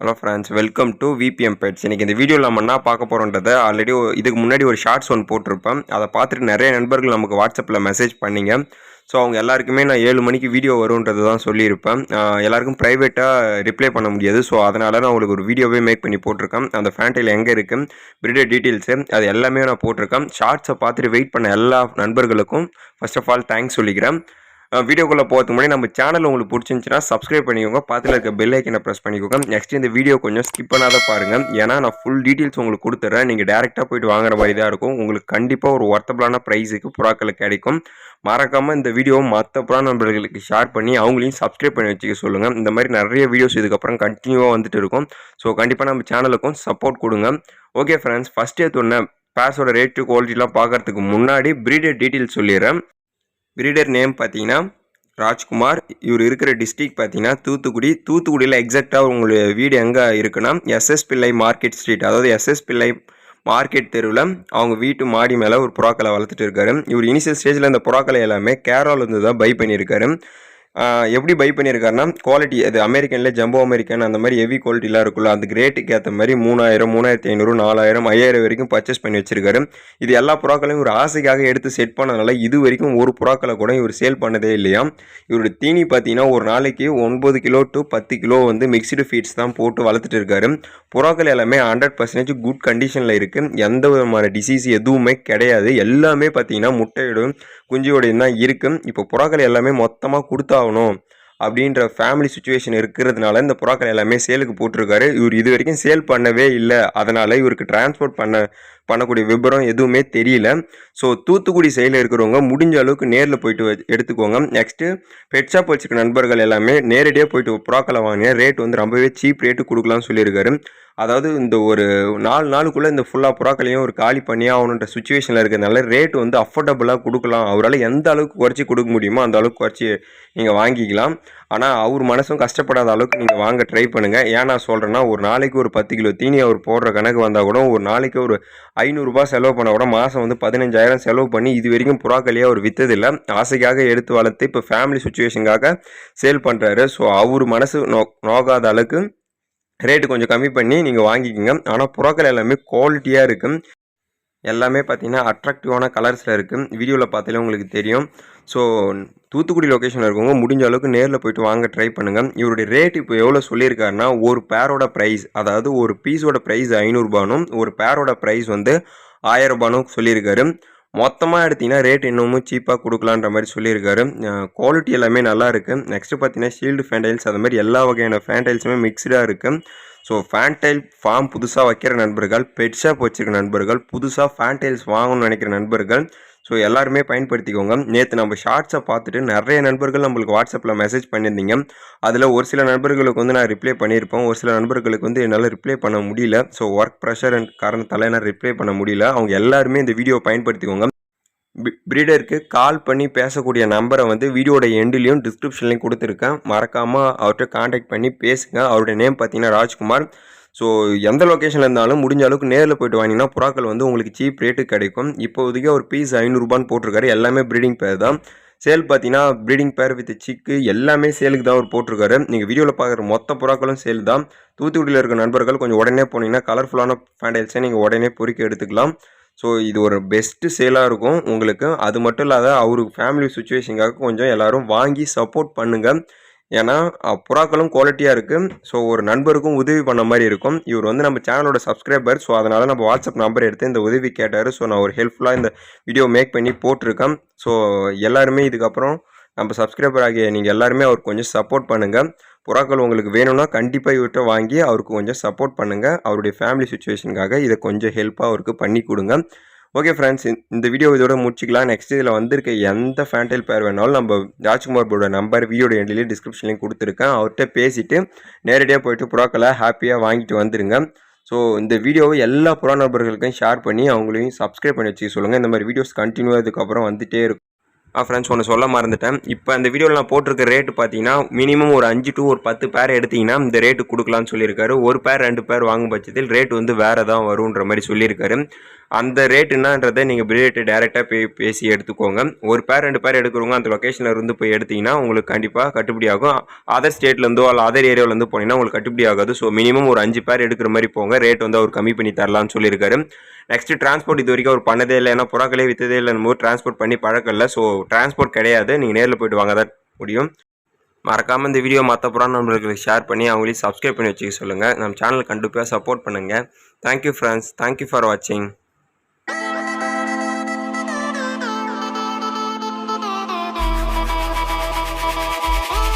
Hello friends, welcome to VPM pets. இன்றைக்கி இந்த வீடியோவில் நம்ம என்ன பார்க்க போகிறோன்றதை ஆல்ரெடி இதுக்கு முன்னாடி ஒரு ஷார்ட்ஸ் ஒன்று போட்டிருப்பேன். அதை பார்த்துட்டு நிறைய நண்பர்கள் நமக்கு வாட்ஸ்அப்பில் மெசேஜ் பண்ணிங்க. ஸோ அவங்க எல்லாருக்குமே நான் 7 மணிக்கு வீடியோ வரும்ன்றது தான் சொல்லியிருப்பேன். எல்லாருக்கும் ப்ரைவேட்டாக ரிப்ளை பண்ண முடியாது. ஸோ அதனால் நான் உங்களுக்கு ஒரு வீடியோவே மேக் பண்ணி போட்டிருக்கேன். அந்த ஃபேன்டைல் எங்கே இருக்குது, பிரீடர் டீட்டெயில்ஸு, அது எல்லாமே நான் போட்டிருக்கேன். ஷார்ட்ஸை பார்த்துட்டு வெயிட் பண்ண எல்லா நண்பர்களுக்கும் ஃபர்ஸ்ட் ஆஃப் ஆல் தேங்க்ஸ் சொல்லிக்கிறேன். வீடியோக்குள்ளே போகிறதுக்கு முன்னாடி நம்ம சேனல் உங்களுக்கு பிடிச்சிருந்துச்சுன்னா சப்ஸ்கிரைப் பண்ணிக்கோங்க, பக்கத்தில் இருக்க பெல் ஐக்கனை ப்ரெஸ் பண்ணிக்கோங்க. நெக்ஸ்ட் இந்த வீடியோ கொஞ்சம் ஸ்கிப் பண்ணாத பாருங்கள், ஏன்னா நான் ஃபுல் டீட்டெயில்ஸ் உங்களுக்கு கொடுத்துட்றேன். நீங்கள் டேரெக்டாக போய்ட்டு வாங்குற மாதிரி தான் இருக்கும். உங்களுக்கு கண்டிப்பாக ஒரு ஒர்த்தபிளான ப்ரைஸுக்கு புறாக்களை கிடைக்கும். மறக்காமல் இந்த வீடியோவை மற்ற புறா நண்பர்களுக்கு ஷேர் பண்ணி அவங்களையும் சப்ஸ்கிரைப் பண்ணி வச்சுக்க சொல்லுங்கள். இந்த மாதிரி நிறைய வீடியோஸ் இதுக்கப்புறம் கண்டினியூவாக வந்துட்டு இருக்கும். ஸோ கண்டிப்பாக நம்ம சேனலுக்கும் சப்போர்ட் கொடுங்க. ஓகே ஃப்ரெண்ட்ஸ், ஃபஸ்ட் எடுத்தோடனே பேர்ஸோட ரேட்டு குவாலிட்டிலாம் பார்க்குறதுக்கு முன்னாடி பிரீடர் டீட்டெயில்ஸ் சொல்லிடுறேன். பிரீடர் நேம் பார்த்தீங்கன்னா ராஜ்குமார். இவர் இருக்கிற டிஸ்ட்ரிக்ட் பார்த்தீங்கன்னா தூத்துக்குடி. தூத்துக்குடியில் எக்ஸாக்டாக உங்களுடைய வீடு எங்கே இருக்குன்னா எஸ்எஸ் பிள்ளை மார்க்கெட் ஸ்ட்ரீட், அதாவது எஸ்எஸ் பிள்ளை மார்க்கெட் தெருவில் அவங்க வீட்டு மாடி மேலே ஒரு புறாக்களை வளர்த்துட்டு இருக்காரு. இவர் இனிஷியல் ஸ்டேஜில் இந்த புறாக்களை எல்லாமே கேரளாவிலேருந்து தான் பை பண்ணியிருக்காரு. எப்படி பை பண்ணியிருக்காருன்னா குவாலிட்டி, அது அமெரிக்கனில் ஜம்போ அமெரிக்கன் அந்த மாதிரி ஹெவி குவாலிட்டிலாம் இருக்குல்ல, அதுக்கு ரேட்டுக்கு ஏற்ற மாதிரி 3000, 3500, 4000, 5000 வரைக்கும் பர்ச்சேஸ் பண்ணி வச்சிருக்காரு. இது எல்லா புறாக்களையும் ஒரு ஆசைக்காக எடுத்து செட் பண்ணதுனால இது வரைக்கும் ஒரு புறாக்களை கூட இவர் சேல் பண்ணதே இல்லையா. இவருடைய தீனி பார்த்தீங்கன்னா ஒரு நாளைக்கு 9 கிலோ டு 10 கிலோ வந்து மிக்ஸ்டு ஃபீட்ஸ் தான் போட்டு வளர்த்துட்டு இருக்காரு. புறாக்கள் எல்லாமே 100% குட் கண்டிஷனில் இருக்குது. எந்த விதமான டிசீஸ் எதுவுமே கிடையாது. எல்லாமே பார்த்தீங்கன்னா முட்டையோடும் குஞ்சியோடையும் தான் இருக்குது. இப்போ புறாக்கள் எல்லாமே மொத்தமாக கொடுத்தாகணும் அப்படின்ற ஃபேமிலி சுச்சுவேஷன் இருக்கிறதுனால இந்த புறாக்கள் எல்லாமே சேலுக்கு போட்டிருக்காரு. இவர் இது வரைக்கும் சேல் பண்ணவே இல்லை. அதனால் இவருக்கு டிரான்ஸ்போர்ட் பண்ணக்கூடிய விபரம் எதுவுமே தெரியல. ஸோ தூத்துக்குடி சைடில் இருக்கிறவங்க முடிஞ்ச அளவுக்கு நேரில் போயிட்டு எடுத்துக்கோங்க. நெக்ஸ்ட்டு பெட் ஷாப் வச்சுருக்க நண்பர்கள் எல்லாமே நேரடியாக போயிட்டு புறாக்களை வாங்கினா ரேட் வந்து ரொம்பவே சீப் ரேட்டு கொடுக்கலாம்னு சொல்லியிருக்காரு. அதாவது இந்த ஒரு 4 நாளுக்குள்ளே இந்த ஃபுல்லாக புறாக்களையும் ஒரு காலி பண்ணியே ஆகணுன்ற சுச்சுவேஷனில் இருக்கிறதுனால ரேட் வந்து அஃபோர்டபுளாக கொடுக்கலாம். அவரால் எந்த அளவுக்கு குறைச்சி கொடுக்க முடியுமோ அந்த அளவுக்கு குறைச்சி நீங்கள் வாங்கிக்கலாம். ஆனால் அவர் மனசும் கஷ்டப்படாத அளவுக்கு நீங்கள் வாங்க ட்ரை பண்ணுங்கள். ஏன் நான் சொல்கிறேன்னா, ஒரு நாளைக்கு ஒரு 10 கிலோ தீனி அவர் போடுற கணக்கு வந்தால் கூட ஒரு நாளைக்கு ஒரு 500 ரூபாய் செலவு பண்ண கூட மாதம் வந்து 15,000 செலவு பண்ணி இது வரைக்கும் புறாக்களையே அவர் விற்றதில்லை. ஆசைக்காக எடுத்து வளர்த்து இப்போ ஃபேமிலி சுச்சுவேஷனுக்காக சேல் பண்ணுறாரு. ஸோ அவர் மனசு நோகாத அளவுக்கு ரேட்டு கொஞ்சம் கம்மி பண்ணி நீங்கள் வாங்கிக்கோங்க. ஆனால் புறாக்கள் எல்லாமே குவாலிட்டியாக இருக்குது. எல்லாமே பார்த்தீங்கன்னா அட்ராக்டிவான கலர்ஸில் இருக்குது. வீடியோவில் பார்த்தாலே உங்களுக்கு தெரியும். ஸோ தூத்துக்குடி லொக்கேஷனில் இருக்கவங்க முடிஞ்ச அளவுக்கு நேரில் போய்ட்டு வாங்க ட்ரை பண்ணுங்கள். இவருடைய ரேட் இப்போ எவ்வளோ சொல்லியிருக்காருன்னா, ஒரு பேரோட ப்ரைஸ், அதாவது ஒரு பீஸோட ப்ரைஸ் 500 ரூபானும் ஒரு பேரோட ப்ரைஸ் வந்து 1000 ரூபானும் சொல்லியிருக்காரு. மொத்தமாக எடுத்திங்கன்னா ரேட் இன்னமும் சீப்பாக கொடுக்கலான்ற மாதிரி சொல்லியிருக்காரு. குவாலிட்டி எல்லாமே நல்லா இருக்குது. நெக்ஸ்ட்டு பார்த்தீங்கன்னா ஷீல்டு ஃபேன்டைல்ஸ், அது மாதிரி எல்லா வகையான ஃபேன்டைல்ஸுமே மிக்ஸ்டாக இருக்குது. ஸோ ஃபேன்டைல் ஃபார்ம் புதுசாக வைக்கிற நண்பர்கள், பெட் ஷாப் வச்சுருக்க நண்பர்கள், புதுசாக ஃபேன்டைல்ஸ் வாங்கணும்னு நினைக்கிற நண்பர்கள், ஸோ எல்லாருமே பயன்படுத்திக்கோங்க. நேற்று நம்ம ஷார்ட்ஸை பார்த்துட்டு நிறைய நண்பர்கள் நம்மளுக்கு வாட்ஸ்அப்பில் மெசேஜ் பண்ணியிருந்தீங்க. அதில் ஒரு சில நண்பர்களுக்கு வந்து நான் ரிப்ளை பண்ணியிருப்பேன், ஒரு சில நண்பர்களுக்கு வந்து என்னால் ரிப்ளை பண்ண முடியல. ஸோ ஒர்க் ப்ரெஷர் காரணத்தால் என்னால் ரிப்ளை பண்ண முடியல. அவங்க எல்லாருமே இந்த வீடியோ பயன்படுத்திக்கோங்க. பிரீடருக்கு கால் பண்ணி பேசக்கூடிய நம்பரை வந்து வீடியோட எண்டுலேயும் டிஸ்கிரிப்ஷன்லேயும் கொடுத்துருக்கேன். மறக்காமல் அவர்கிட்ட காண்டாக்ட் பண்ணி பேசுங்க. அவருடைய நேம் பார்த்தீங்கன்னா ராஜ்குமார். ஸோ எந்த லொக்கேஷனில் இருந்தாலும் முடிஞ்ச அளவுக்கு நேரில் போய்ட்டு வாங்கினீங்கன்னா புறாக்கள் வந்து உங்களுக்கு சீப் ரேட்டு கிடைக்கும். இப்போதைக்கு ஒரு பீஸ் 500 ரூபான்னு போட்டிருக்காரு. எல்லாமே ப்ரீடிங் பேர் தான். சேல் பார்த்தீங்கன்னா ப்ரீடிங் பேர் வித் சிக்கு எல்லாமே சேலுக்கு தான் அவர் போட்டிருக்காரு. நீங்கள் வீடியோவில் பார்க்குற மொத்த புறாக்களும் சேல் தான். தூத்துக்குடியில் இருக்க நண்பர்கள் கொஞ்சம் உடனே போனீங்கன்னா கலர்ஃபுல்லான ஃபேன்டைல்ஸை நீங்கள் உடனே பொறுக்கி எடுத்துக்கலாம். ஸோ இது ஒரு பெஸ்ட்டு சேலாக இருக்கும் உங்களுக்கு. அது மட்டும் இல்லாத அவருக்கு ஃபேமிலி சுச்சுவேஷனுக்காக கொஞ்சம் எல்லோரும் வாங்கி சப்போர்ட் பண்ணுங்கள். ஏன்னா புறாக்களும் குவாலிட்டியாக இருக்குது. ஸோ ஒரு நண்பருக்கும் உதவி பண்ண மாதிரி இருக்கும். இவர் வந்து நம்ம சேனலோட சப்ஸ்கிரைபர். ஸோ அதனால் நம்ம வாட்ஸ்அப் நம்பர் எடுத்து இந்த உதவி கேட்டார். ஸோ நான் ஒரு ஹெல்ப்ஃபுல்லாக இந்த வீடியோ மேக் பண்ணி போட்டிருக்கேன். ஸோ எல்லாருமே இதுக்கப்புறம் நம்ம சப்ஸ்கிரைபர் ஆகிய நீங்கள் எல்லாருமே அவருக்கு கொஞ்சம் சப்போர்ட் பண்ணுங்கள். புறாக்கள் உங்களுக்கு வேணும்னா கண்டிப்பாக இவர்கிட்ட வாங்கி அவருக்கு கொஞ்சம் சப்போர்ட் பண்ணுங்கள். அவருடைய ஃபேமிலி சுச்சுவேஷனுக்காக இதை கொஞ்சம் ஹெல்ப்பாக அவருக்கு பண்ணி கொடுங்க. ஓகே ஃப்ரெண்ட்ஸ், இந்த வீடியோ இதோட முடிச்சிக்கலாம். நெக்ஸ்ட் இதில் வந்திருக்க எந்த ஃபேன்டைல் பேர் வேணாலும் நம்ம ராஜ்குமார் போட நம்பர் வீடியோட எண்ட்லேயும் டிஸ்கிரிப்ஷன்லேயும் கொடுத்துருக்கேன். அவர்கிட்ட பேசிவிட்டு நேரடியாக போய்ட்டு புறாக்களை ஹாப்பியாக வாங்கிட்டு வந்துடுங்க. ஸோ இந்த வீடியோவை எல்லா புறா நபர்களுக்கும் ஷேர் பண்ணி அவங்களையும் சப்ஸ்கிரைப் பண்ணி வச்சுக்க சொல்லுங்கள். இந்த மாதிரி வீடியோஸ் கண்டினியூவாக இதுக்கப்புறம் வந்துகிட்டே இருக்கும். ஃப்ரெண்ட்ஸ், ஒன்று சொல்ல மறந்துட்டேன். இப்போ அந்த வீடியோவில் நான் போட்டிருக்க ரேட்டு பார்த்தீங்கன்னா மினிமம் ஒரு 5 to 10 பேர் எடுத்திங்கன்னா இந்த ரேட்டு கொடுக்கலான்னு சொல்லியிருக்காரு. ஒரு பேர் 2 பேர் வாங்கும் பட்சத்தில் ரேட்டு வந்து வேறு தான் வருன்ற மாதிரி சொல்லியிருக்காரு. அந்த ரேட் என்னன்றதை நீங்கள் பிரீடர்கிட்ட டேரெக்டாக பேசி எடுத்துக்கோங்க. ஒரு பேர் 2 பேர் எடுக்கிறவங்க அந்த லொக்கேஷனில் இருந்து போய் எடுத்திங்கன்னா உங்களுக்கு கண்டிப்பாக கட்டுப்படி ஆகும். அதர் ஸ்டேட்லேருந்தோ இல்லை அதர் ஏரியாவிலேருந்து போனீங்கன்னா உங்களுக்கு கட்டுப்படி ஆகாது. ஸோ மினிமம் ஒரு 5 பேர் எடுக்கிற மாதிரி போங்க. ரேட் வந்து அவர் கம்மி பண்ணி தரலாம்னு சொல்லியிருக்காரு. நெக்ஸ்ட் டிரான்ஸ்போர்ட் இது வரைக்கும் அவர் பண்ணதே இல்லை. ஏன்னா புறாக்களே விற்றதே இல்லைன்னு போது டிரான்ஸ்போர்ட் பண்ணி பழக்கம் இல்லை. ஸோ டிரான்ஸ்போர்ட் கிடையாது. நீங்கள் நேரில் போய்ட்டு வாங்க தான் முடியும். மறக்காமல் இந்த வீடியோ மற்ற புறா நண்பர்களுக்கு ஷேர் பண்ணி அவங்களையும் சப்ஸ்கிரைப் பண்ணி வச்சுக்க சொல்லுங்கள். நம்ம சேனல் கண்டிப்பாக சப்போர்ட் பண்ணுங்கள். Thank you friends. தேங்க்யூ ஃபார் வாட்சிங்.